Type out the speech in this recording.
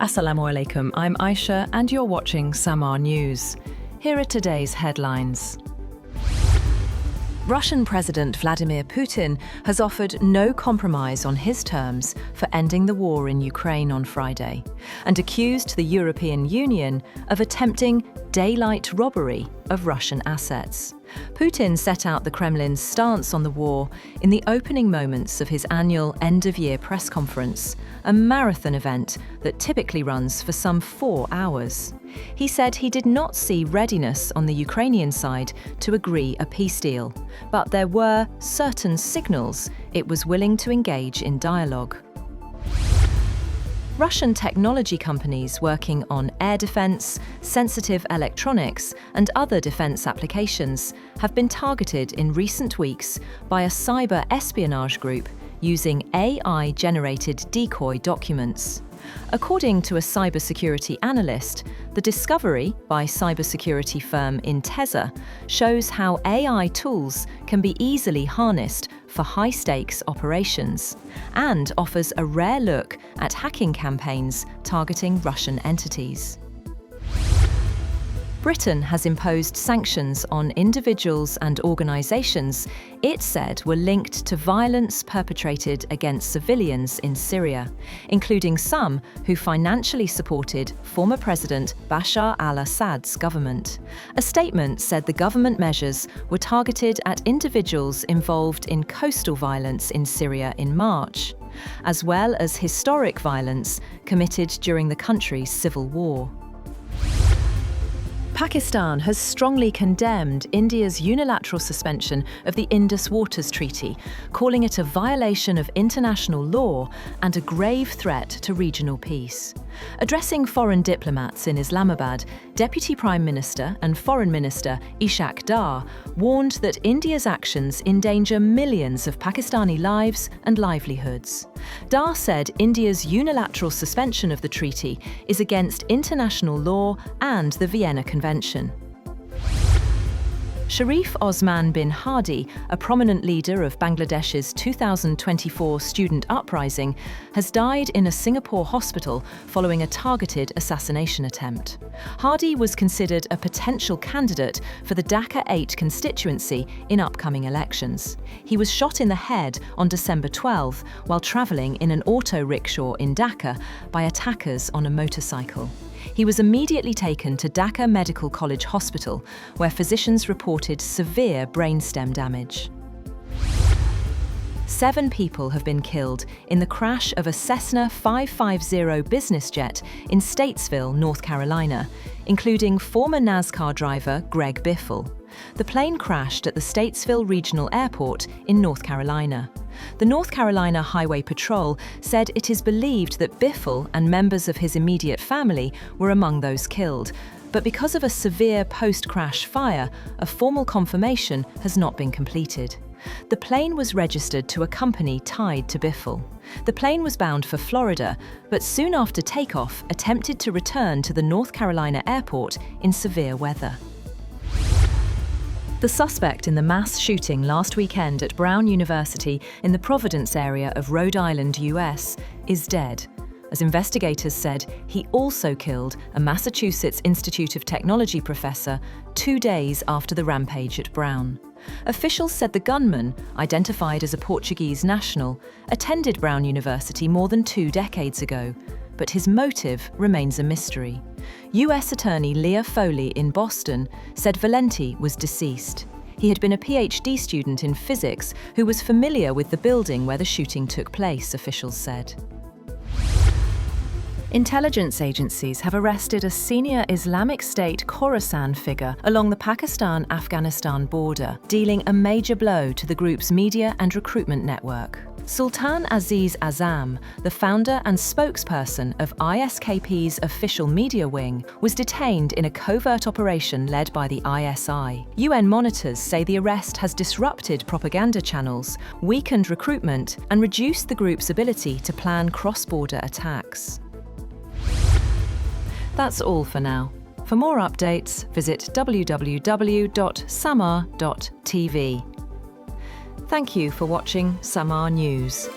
Assalamu alaikum, I'm Aisha and you're watching Samaa News. Here are today's headlines. Russian President Vladimir Putin has offered no compromise on his terms for ending the war in Ukraine on Friday and accused the European Union of attempting daylight robbery of Russian assets. Putin set out the Kremlin's stance on the war in the opening moments of his annual end-of-year press conference, a marathon event that typically runs for some 4 hours. He said he did not see readiness on the Ukrainian side to agree a peace deal, but there were certain signals it was willing to engage in dialogue. Russian technology companies working on air defense, sensitive electronics, and other defense applications have been targeted in recent weeks by a cyber espionage group using AI-generated decoy documents. According to a cybersecurity analyst, the discovery by cybersecurity firm Intesa shows how AI tools can be easily harnessed for high-stakes operations and offers a rare look at hacking campaigns targeting Russian entities. Britain has imposed sanctions on individuals and organisations it said were linked to violence perpetrated against civilians in Syria, including some who financially supported former President Bashar al-Assad's government. A statement said the government measures were targeted at individuals involved in coastal violence in Syria in March, as well as historic violence committed during the country's civil war. Pakistan has strongly condemned India's unilateral suspension of the Indus Waters Treaty, calling it a violation of international law and a grave threat to regional peace. Addressing foreign diplomats in Islamabad, Deputy Prime Minister and Foreign Minister Ishaq Dar warned that India's actions endanger millions of Pakistani lives and livelihoods. Dar said India's unilateral suspension of the treaty is against international law and the Vienna Convention. Sharif Osman bin Hadi, a prominent leader of Bangladesh's 2024 student uprising, has died in a Singapore hospital following a targeted assassination attempt. Hadi was considered a potential candidate for the Dhaka 8 constituency in upcoming elections. He was shot in the head on December 12 while travelling in an auto rickshaw in Dhaka by attackers on a motorcycle. He was immediately taken to Dhaka Medical College Hospital, where physicians reported severe brainstem damage. 7 people have been killed in the crash of a Cessna 550 business jet in Statesville, North Carolina, including former NASCAR driver Greg Biffle. The plane crashed at the Statesville Regional Airport in North Carolina. The North Carolina Highway Patrol said it is believed that Biffle and members of his immediate family were among those killed, but because of a severe post-crash fire, a formal confirmation has not been completed. The plane was registered to a company tied to Biffle. The plane was bound for Florida, but soon after takeoff attempted to return to the North Carolina airport in severe weather. The suspect in the mass shooting last weekend at Brown University in the Providence area of Rhode Island, US, is dead. As investigators said, he also killed a Massachusetts Institute of Technology professor 2 days after the rampage at Brown. Officials said the gunman, identified as a Portuguese national, attended Brown University more than 2 decades ago, but his motive remains a mystery. US Attorney Leah Foley in Boston said Valenti was deceased. He had been a PhD student in physics who was familiar with the building where the shooting took place, officials said. Intelligence agencies have arrested a senior Islamic State Khorasan figure along the Pakistan-Afghanistan border, dealing a major blow to the group's media and recruitment network. Sultan Aziz Azam, the founder and spokesperson of ISKP's official media wing, was detained in a covert operation led by the ISI. UN monitors say the arrest has disrupted propaganda channels, weakened recruitment, and reduced the group's ability to plan cross-border attacks. That's all for now. For more updates, visit www.samaa.tv. Thank you for watching Samaa News.